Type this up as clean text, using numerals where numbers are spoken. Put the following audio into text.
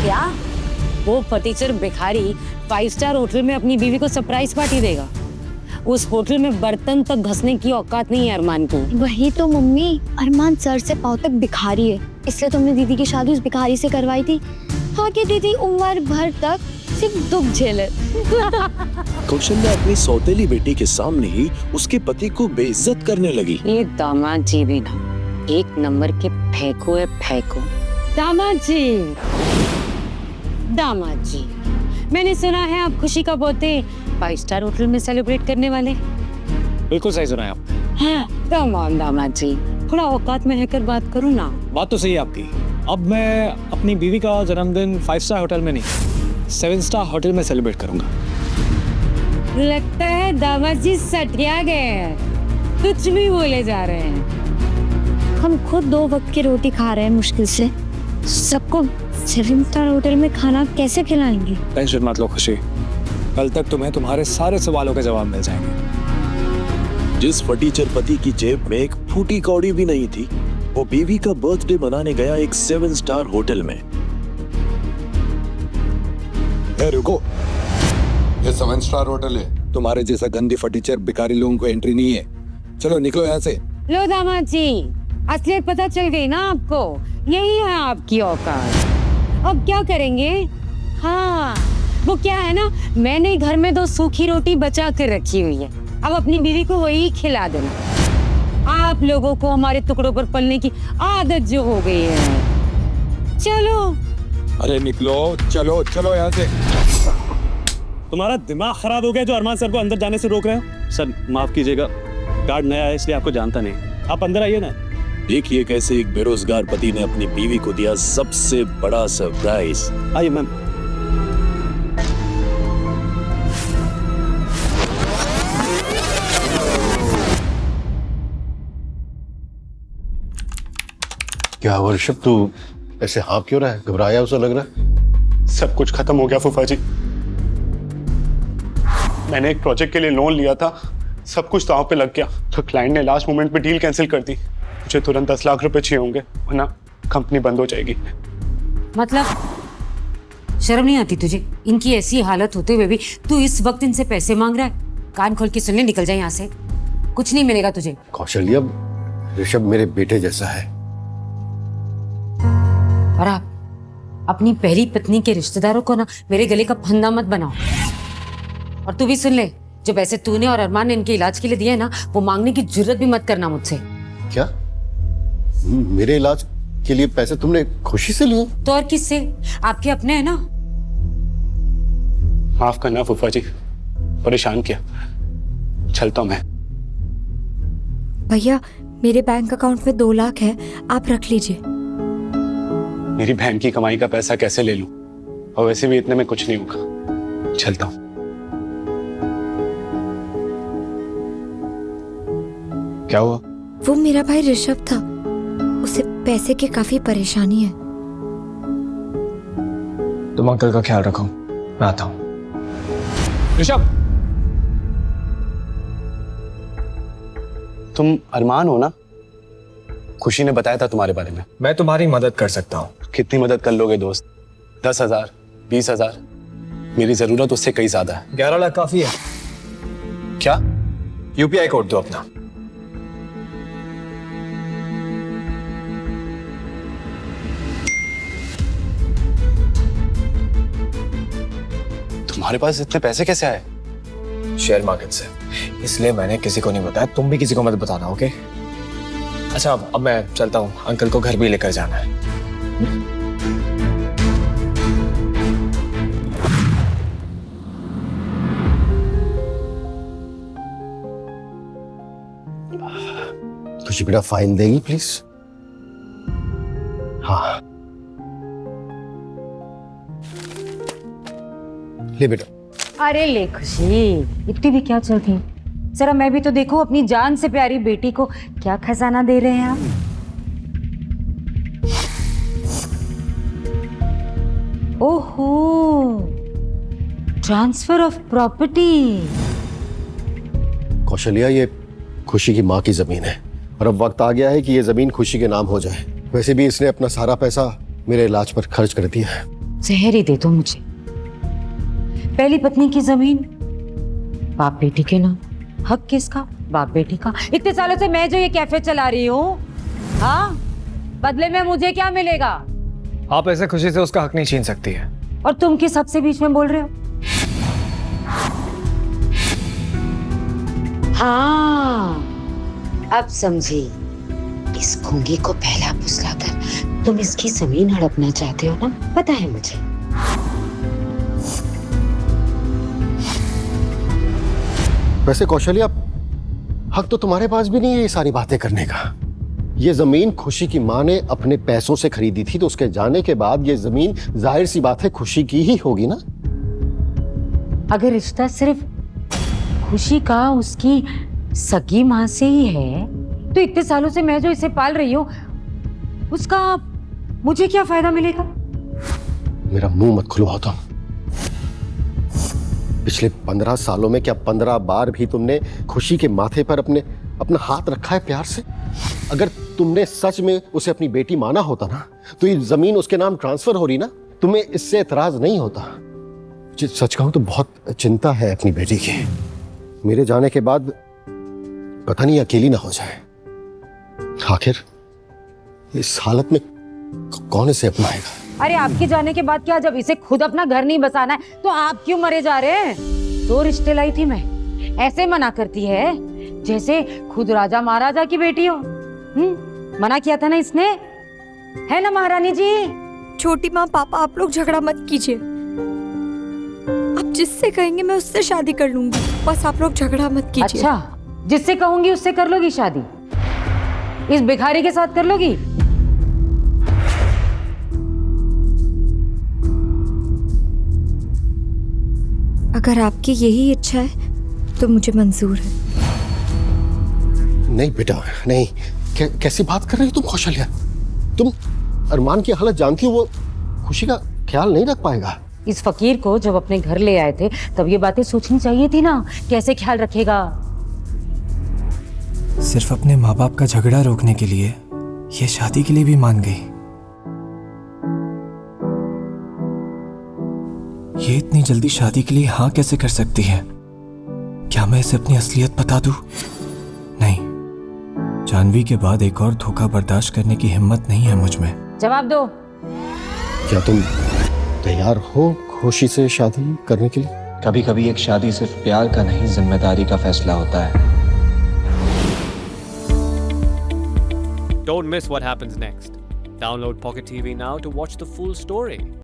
क्या? वो फटीचर भिखारी 5 स्टार होटल में अपनी बीवी को सरप्राइज पार्टी देगा। उस होटल में बर्तन तक घसने की औकात नहीं है अरमान को। वही तो मम्मी, अरमान सर से पाँव तक भिखारी है, इसलिए तुमने दीदी की शादी उस भिखारी से करवाई थी ताकि दीदी उम्र भर तक सिर्फ दुख झेले। कौशल्या अपनी सौतेली बेटी के सामने ही उसके पति को बेइज्जत करने लगी। ये दामाद जी भी ना एक नंबर के फेंको है, फेंको। दामाद जी, मैंने सुना है आप खुशी का बर्थडे 5 स्टार होटल में सेलिब्रेट करने वाले। बिल्कुल सही सुना है आप। हाँ, कम ऑन दामाद जी, थोड़ा औकात में रहकर बात करूँ ना। बात तो सही है आपकी। अब मैं अपनी बीवी का जन्मदिन 5 स्टार होटल में नहीं 7 स्टार होटल में सेलिब्रेट करूंगा। लगता है दामाद जी सटिया गए हैं, कुछ भी बोले जा रहे हैं। हम खुद 2 वक्त की रोटी खा रहे हैं मुश्किल से, सबको 7 स्टार होटल में खाना कैसे खिलाएंगे? टेंशन मत लो खुशी, कल तक तुम्हें तुम्हारे सारे सवालों के जवाब मिल जाएंगे। जिस फटीचर पति की जेब में एक फूटी कौड़ी भी नहीं थी, वो बीवी का बर्थडे मनाने गया एक 7 स्टार होटल में। रुको, ये 7 स्टार होटल है। तुम्हारे जैसा गंदी फटीचर भिखारी लोगों को एंट्री नहीं है। चलो निकलो यहाँ से। लो दामाद जी, असलियत पता चल गई ना आपको, यही है आपकी औकात। अब क्या करेंगे? हाँ, वो क्या है ना, मैंने घर में 2 सूखी रोटी बचा कर रखी हुई है, अब अपनी बीवी को वही खिला देना। आप लोगों को हमारे टुकड़ों पर पलने की आदत जो हो गई है। चलो। अरे निकलो, चलो चलो यहाँ से। तुम्हारा दिमाग खराब हो गया जो अरमान सर को अंदर जाने से रोक रहे हो? सर माफ कीजिएगा, गार्ड नया है इसलिए आपको जानता नहीं, आप अंदर आइए ना। देखिए कैसे एक बेरोजगार पति ने अपनी बीवी को दिया सबसे बड़ा सरप्राइज। आइए मैम। क्या वर्षिप, तू ऐसे हाँफ क्यों रहा है? घबराया उसे लग रहा है। सब कुछ खत्म हो गया फूफा जी। मैंने एक प्रोजेक्ट के लिए लोन लिया था, सब कुछ दांव पे लग गया, तो क्लाइंट ने लास्ट मोमेंट पे डील कैंसिल कर दी। मुझे तुरंत 10 लाख रुपए चाहिए होंगे, वरना कंपनी बंद हो जाएगी। मतलब शर्म नहीं आती तुझे? इनकी ऐसी हालत होते हुए भी तू इस वक्त इनसे पैसे मांग रहा है? कान खोल के सुन ले, निकल जाए यहाँ से, कुछ नहीं मिलेगा तुझे। कौशल्या, ऋषभ मेरे बेटे जैसा है। और आप अपनी पहली पत्नी के रिश्तेदारों को ना मेरे गले का फंदा मत बनाओ। और तू भी सुन ले, जो पैसे तूने और अरमान ने इनके इलाज के लिए दिए ना, वो मांगने की जुर्रत भी मत करना मुझसे। क्या? मेरे इलाज के लिए पैसे तुमने खुशी से लिए? तो और किससे? आपके अपने हैं ना। माफ करना फूफा जी, परेशान किया, चलता हूं मैं। भैया, मेरे बैंक अकाउंट में 2 लाख है, आप रख लीजिए। मेरी बहन की कमाई का पैसा कैसे ले लूं? और वैसे भी इतने में कुछ नहीं होगा, चलता हूं। क्या हुआ? वो मेरा भाई ऋषभ था, उसे पैसे की काफी परेशानी है। तुम अंकल का ख्याल रखो, मैं आता हूँ। ऋषभ, तुम अरमान हो ना? खुशी ने बताया था तुम्हारे बारे में। मैं तुम्हारी मदद कर सकता हूँ। कितनी मदद कर लोगे दोस्त? 10,000, 20,000? मेरी जरूरत उससे कई ज्यादा है। 11 लाख काफी है। क्या? यूपीआई कोड दो अपना। तुम्हारे पास इतने पैसे कैसे आए? शेयर मार्केट से, इसलिए मैंने किसी को नहीं बताया, तुम भी किसी को मत बताना, ओके? अच्छा, अब मैं चलता हूँ, अंकल को घर भी लेकर जाना है। खुशी बेटा, फाइन देगी प्लीज? हाँ ले बेटा। अरे ले खुशी, इतनी भी क्या चलती? जरा मैं भी तो देखो, अपनी जान से प्यारी बेटी को क्या खजाना दे रहे हैं आप। ओहो, ट्रांसफर ऑफ प्रॉपर्टी। कौशल्या, ये खुशी की माँ की जमीन है और अब वक्त आ गया है कि ये जमीन खुशी के नाम हो जाए। वैसे भी इसने अपना सारा पैसा मेरे इलाज पर खर्च कर दिया है। जहर ही दे दो मुझे। पहली पत्नी की जमीन बाप बेटी के नाम, हक किसका? बाप बेटी का। इतने सालों से मैं जो ये कैफे चला रही हूँ, हाँ, बदले में मुझे क्या मिलेगा? आप ऐसे खुशी से उसका हक नहीं छीन सकती है। और तुम किस हक से बीच में बोल रहे हो? हाँ, अब समझी। इस गूंगी को पहला फुसलाकर तुम इसकी जमीन हड़पना चाहते हो ना? पता है मुझे। वैसे कौशल्या, हक तो तुम्हारे पास भी नहीं है ये सारी बातें करने का। ये जमीन खुशी की माँ ने अपने पैसों से खरीदी थी, तो उसके जाने के बाद ये जमीन जाहिर सी बात है खुशी की ही होगी ना। अगर रिश्ता सिर्फ खुशी का उसकी सगी माँ से ही है, तो इतने सालों से मैं जो इसे पाल रही हूँ, उसका मुझे क्या फायदा मिलेगा? मेरा मुंह मत खुलवाओ तुम। पिछले 15 सालों में क्या 15 बार भी तुमने खुशी के माथे पर अपना हाथ रखा है प्यार से? अगर तुमने सच में उसे अपनी बेटी माना होता ना, तो ये जमीन उसके नाम ट्रांसफर हो रही ना, तुम्हें इससे एतराज नहीं होता। सच कहूं तो बहुत चिंता है अपनी बेटी की। मेरे जाने के बाद पता नहीं अकेली ना हो जाए। आखिर इस हालत में कौन इसे अपनाएगा? अरे आपके जाने के बाद क्या, जब इसे खुद अपना घर नहीं बसाना है तो आप क्यों मरे जा रहे हैं? 2 रिश्ते लाई थी मैं, ऐसे मना करती है जैसे खुद राजा महाराजा की बेटी हो। मना किया था ना इसने, है ना महारानी जी? छोटी माँ, पापा, आप लोग झगड़ा मत कीजिए। आप जिससे कहेंगे मैं उससे शादी कर लूंगी, बस आप लोग झगड़ा मत कीजिए। अच्छा, जिससे कहूंगी उससे कर लोगी शादी? इस भिखारी के साथ कर लोगी? अगर आपकी यही इच्छा है तो मुझे मंजूर है। नहीं बेटा, नहीं। कैसी बात कर रही हो तुम कौशल्या? तुम अरमान की हालत जानती हो, वो खुशी का ख्याल नहीं रख पाएगा। इस फकीर को जब अपने घर ले आए थे तब ये बातें सोचनी चाहिए थी ना, कैसे ख्याल रखेगा। सिर्फ अपने माँ बाप का झगड़ा रोकने के लिए ये शादी के लिए भी मान गई। ये इतनी जल्दी शादी के लिए हाँ कैसे कर सकती है? क्या मैं इसे अपनी असलियत बता दूं? नहीं, जानवी के बाद एक और धोखा बर्दाश्त करने की हिम्मत नहीं है मुझ में। जवाब दो। क्या तुम तैयार हो खुशी से शादी करने के लिए? कभी कभी एक शादी सिर्फ प्यार का नहीं, जिम्मेदारी का फैसला होता है। Don't miss what happens next. Download Pocket TV now to watch the full story.